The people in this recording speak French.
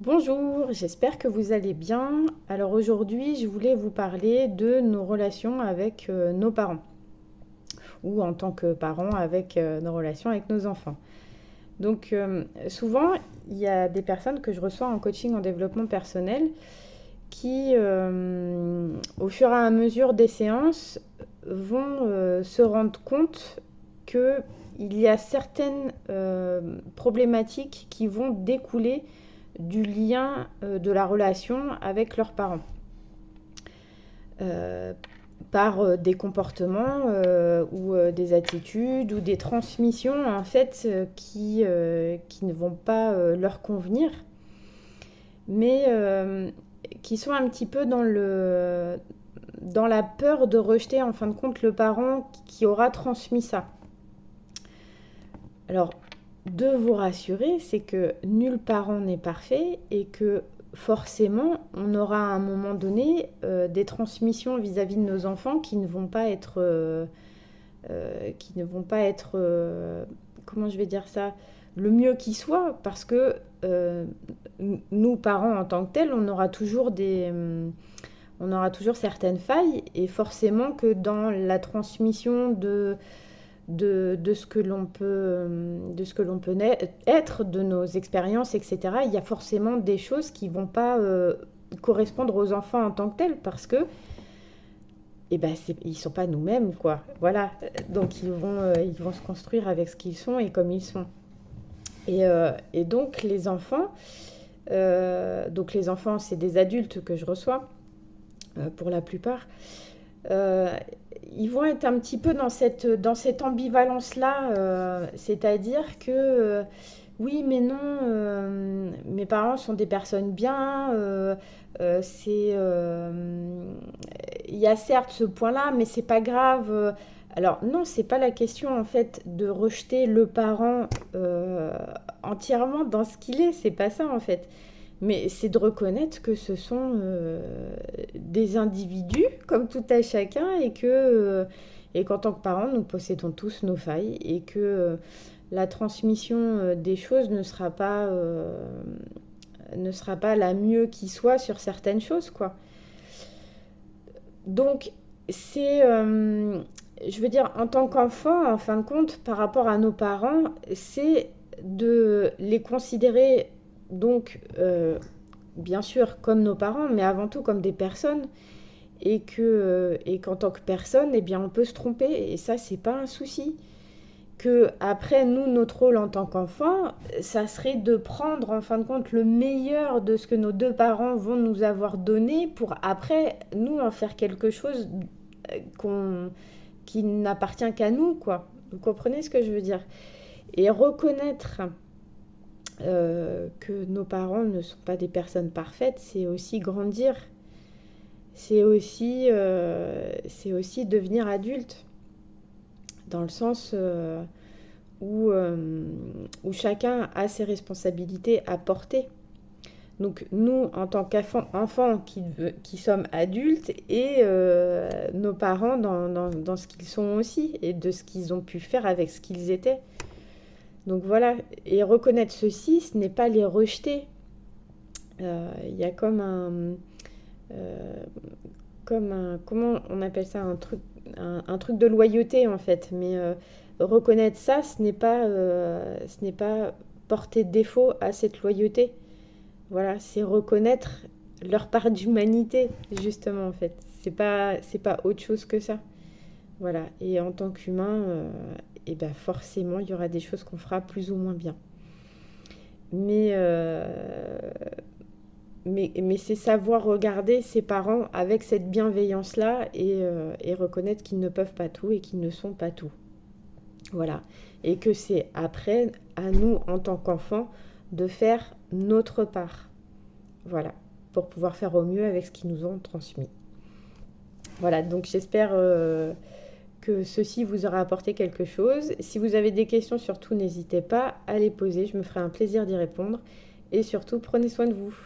Bonjour, j'espère que vous allez bien. Alors aujourd'hui, je voulais vous parler de nos relations avec nos parents ou en tant que parents avec nos relations avec nos enfants. Donc souvent, il y a des personnes que je reçois en coaching en développement personnel qui, au fur et à mesure des séances, vont se rendre compte que il y a certaines problématiques qui vont découler du lien de la relation avec leurs parents. Euh, Par des comportements ou des attitudes ou des transmissions en fait qui ne vont pas leur convenir, mais qui sont un petit peu dans la peur de rejeter en fin de compte le parent qui aura transmis ça. Alors, de vous rassurer, c'est que nul parent n'est parfait et que forcément, on aura à un moment donné des transmissions vis-à-vis de nos enfants qui ne vont pas être, comment je vais dire ça, le mieux qui soit, parce que nous, parents en tant que tels, on aura toujours certaines failles, et forcément que dans la transmission de ce que l'on peut, être, de nos expériences, etc., il y a forcément des choses qui ne vont pas correspondre aux enfants en tant que tels, parce que ils sont pas nous-mêmes, quoi. Voilà. Donc ils vont se construire avec ce qu'ils sont et comme ils sont. Et donc les enfants, c'est des adultes que je reçois, pour la plupart. Euh, Ils vont être un petit peu dans cette ambivalence-là, c'est-à-dire que oui, mais non, mes parents sont des personnes bien, il y a certes ce point-là, mais c'est pas grave. Alors non, c'est pas la question en fait de rejeter le parent entièrement dans ce qu'il est, c'est pas ça en fait. Mais c'est de reconnaître que ce sont des individus, comme tout à chacun, et qu'en tant que parents, nous possédons tous nos failles, et que la transmission des choses ne sera pas la mieux qui soit sur certaines choses, quoi. Donc, je veux dire, en tant qu'enfant, en fin de compte, par rapport à nos parents, c'est de les considérer donc, bien sûr, comme nos parents, mais avant tout comme des personnes, et qu'en tant que personne, eh bien, on peut se tromper, et ça, c'est pas un souci. Que après, nous, notre rôle en tant qu'enfant, ça serait de prendre, en fin de compte, le meilleur de ce que nos deux parents vont nous avoir donné pour après, nous, en faire quelque chose qu'on, qui n'appartient qu'à nous, quoi. Vous comprenez ce que je veux dire? Et reconnaître que nos parents ne sont pas des personnes parfaites, c'est aussi grandir. C'est aussi devenir adulte, dans le sens où chacun a ses responsabilités à porter. Donc nous, en tant qu'enfants qui sommes adultes, et nos parents dans ce qu'ils sont aussi, et de ce qu'ils ont pu faire avec ce qu'ils étaient. Donc voilà, et reconnaître ceci, ce n'est pas les rejeter. Il y a euh, comment on appelle ça, un truc de loyauté en fait. Mais reconnaître ça, ce n'est pas porter défaut à cette loyauté. Voilà, c'est reconnaître leur part d'humanité, justement, en fait. C'est pas autre chose que ça. Voilà, et en tant qu'humain, et ben forcément, il y aura des choses qu'on fera plus ou moins bien. Mais, mais c'est savoir regarder ses parents avec cette bienveillance-là, et reconnaître qu'ils ne peuvent pas tout et qu'ils ne sont pas tout. Voilà. Et que c'est après, à nous, en tant qu'enfants, de faire notre part. Voilà. Pour pouvoir faire au mieux avec ce qu'ils nous ont transmis. Voilà. Donc j'espère que ceci vous aura apporté quelque chose. Si vous avez des questions, surtout, n'hésitez pas à les poser. Je me ferai un plaisir d'y répondre. Et surtout, prenez soin de vous.